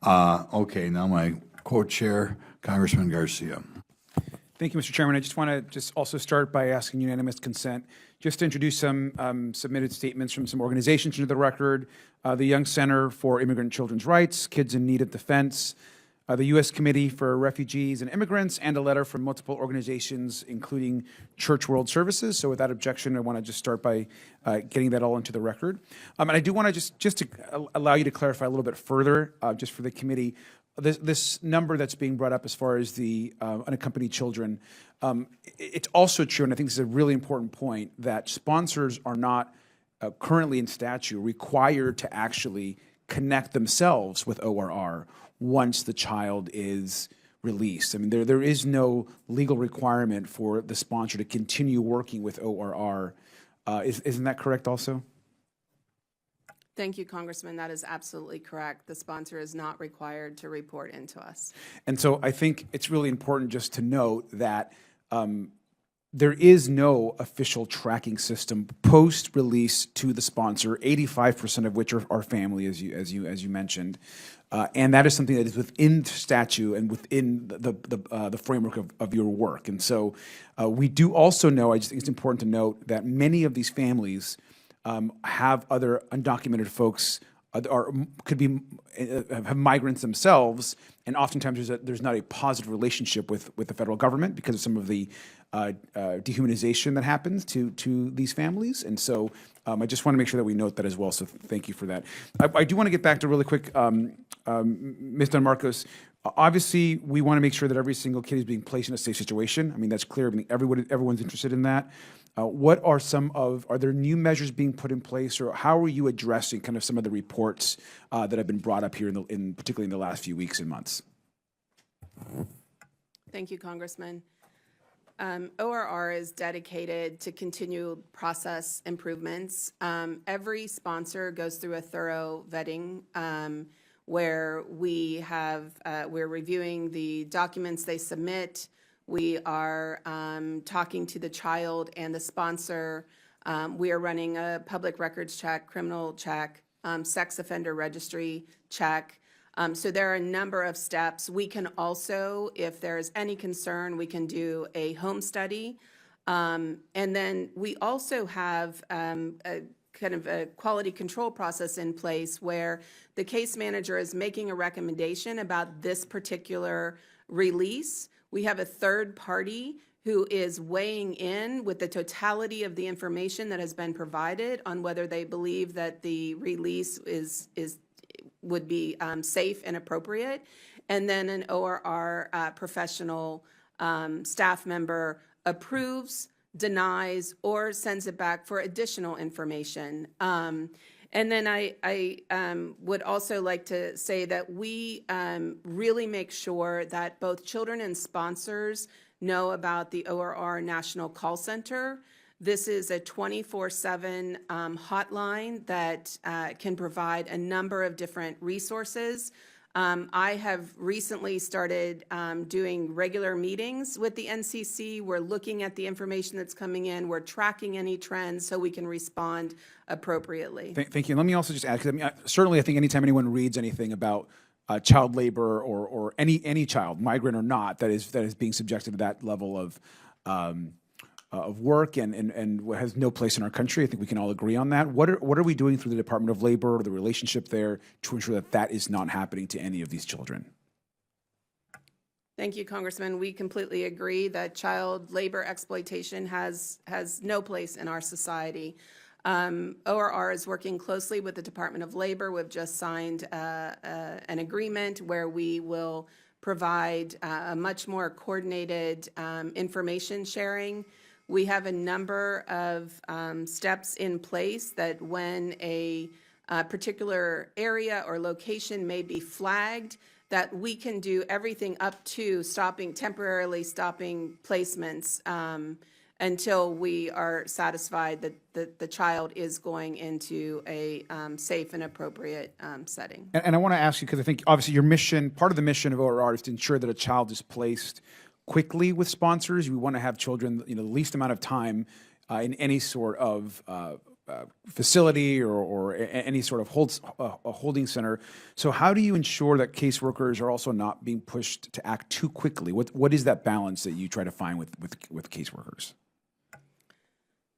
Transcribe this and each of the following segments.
Okay, now my co-chair, Congressman Garcia. Thank you, Mr. Chairman. I just want to also start by asking unanimous consent just to introduce some submitted statements from some organizations into the record. The Young Center for Immigrant Children's Rights, Kids in Need of Defense, the U.S. Committee for Refugees and Immigrants, and a letter from multiple organizations, including Church World Services. So without objection, I want to just start by getting that all into the record. And I do want to just to allow you to clarify a little bit further, just for the committee, this number that's being brought up as far as the unaccompanied children. It's also true, and I think this is a really important point, that sponsors are not currently in statute required to actually connect themselves with ORR once the child is released. I mean, there is no legal requirement for the sponsor to continue working with ORR. Isn't that correct also? Thank you, Congressman. That is absolutely correct. The sponsor is not required to report into us. And so I think it's really important just to note that there is no official tracking system post-release to the sponsor, 85% of which are family, as you mentioned. And that is something that is within statute and within the framework of your work. And so we do also know, I just think it's important to note, that many of these families have other undocumented folks, have migrants themselves, and oftentimes there's not a positive relationship with the federal government because of some of the dehumanization that happens to these families. And so I just want to make sure that we note that as well. So thank you for that. I do want to get back to really quick, Ms. Dunn Marcos. Obviously, we want to make sure that every single kid is being placed in a safe situation. I mean, that's clear. I mean, everyone's interested in that. What are are there new measures being put in place, or how are you addressing kind of some of the reports that have been brought up here, particularly in the last few weeks and months? Thank you, Congressman. ORR is dedicated to continued process improvements. Every sponsor goes through a thorough vetting where we're reviewing the documents they submit. We are talking to the child and the sponsor. We are running a public records check, criminal check, sex offender registry check. So there are a number of steps. We can also, if there's any concern, we can do a home study. And then we also have a kind of a quality control process in place where the case manager is making a recommendation about this particular release. We have a third party who is weighing in with the totality of the information that has been provided on whether they believe that the release would be safe and appropriate. And then an ORR professional staff member approves, denies, or sends it back for additional information. And then I would also like to say that we really make sure that both children and sponsors know about the ORR National Call Center. This is a 24/7 hotline that can provide a number of different resources. I have recently started doing regular meetings with the NCC. We're looking at the information that's coming in. We're tracking any trends so we can respond appropriately. Thank you. And let me also just add, because certainly I think anytime anyone reads anything about child labor or any child, migrant or not, that is being subjected to that level of work and has no place in our country. I think we can all agree on that. What are we doing through the Department of Labor or the relationship there to ensure that that is not happening to any of these children? Thank you, Congressman. We completely agree that child labor exploitation has no place in our society. ORR is working closely with the Department of Labor. We've just signed an agreement where we will provide a much more coordinated information sharing. We have a number of steps in place that when a particular area or location may be flagged, that we can do everything up to temporarily stopping placements until we are satisfied that the child is going into a safe and appropriate setting. And I want to ask you, because I think obviously your mission, part of the mission of ORR is to ensure that a child is placed quickly with sponsors. We want to have children, the least amount of time in any sort of facility or any sort of a holding center. So how do you ensure that caseworkers are also not being pushed to act too quickly? What is that balance that you try to find with caseworkers?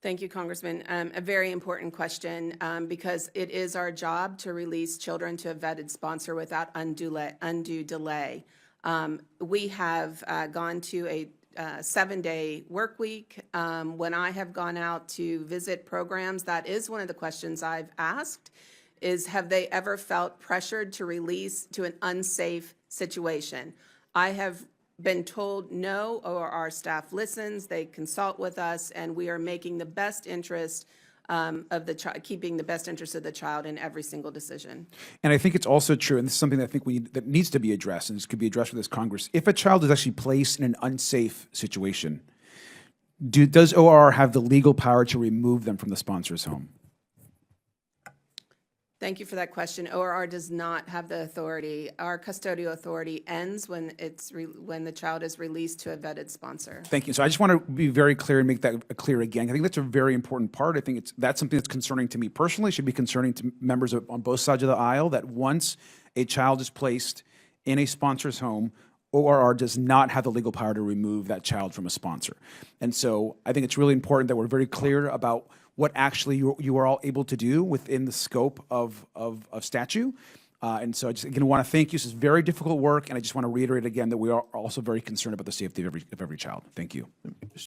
Thank you, Congressman. A very important question because it is our job to release children to a vetted sponsor without undue delay. We have gone to a 7-day work week. When I have gone out to visit programs, that is one of the questions I've asked, is have they ever felt pressured to release to an unsafe situation? I have been told no, or our staff listens, they consult with us, and we are making the best interest of the child, keeping the best interest of the child in every single decision. And I think it's also true, and this is something that I think that needs to be addressed, and this could be addressed with this Congress. If a child is actually placed in an unsafe situation, does ORR have the legal power to remove them from the sponsor's home? Thank you for that question. ORR does not have the authority. Our custodial authority ends when when the child is released to a vetted sponsor. Thank you. So I just want to be very clear and make that clear again. I think that's a very important part. I think that's something that's concerning to me personally, should be concerning to members on both sides of the aisle, that once a child is placed in a sponsor's home, ORR does not have the legal power to remove that child from a sponsor. And so I think it's really important that we're very clear about what actually you are all able to do within the scope of statute. And so I just, again, want to thank you. This is very difficult work, and I just want to reiterate again that we are also very concerned about the safety of every child. Thank you.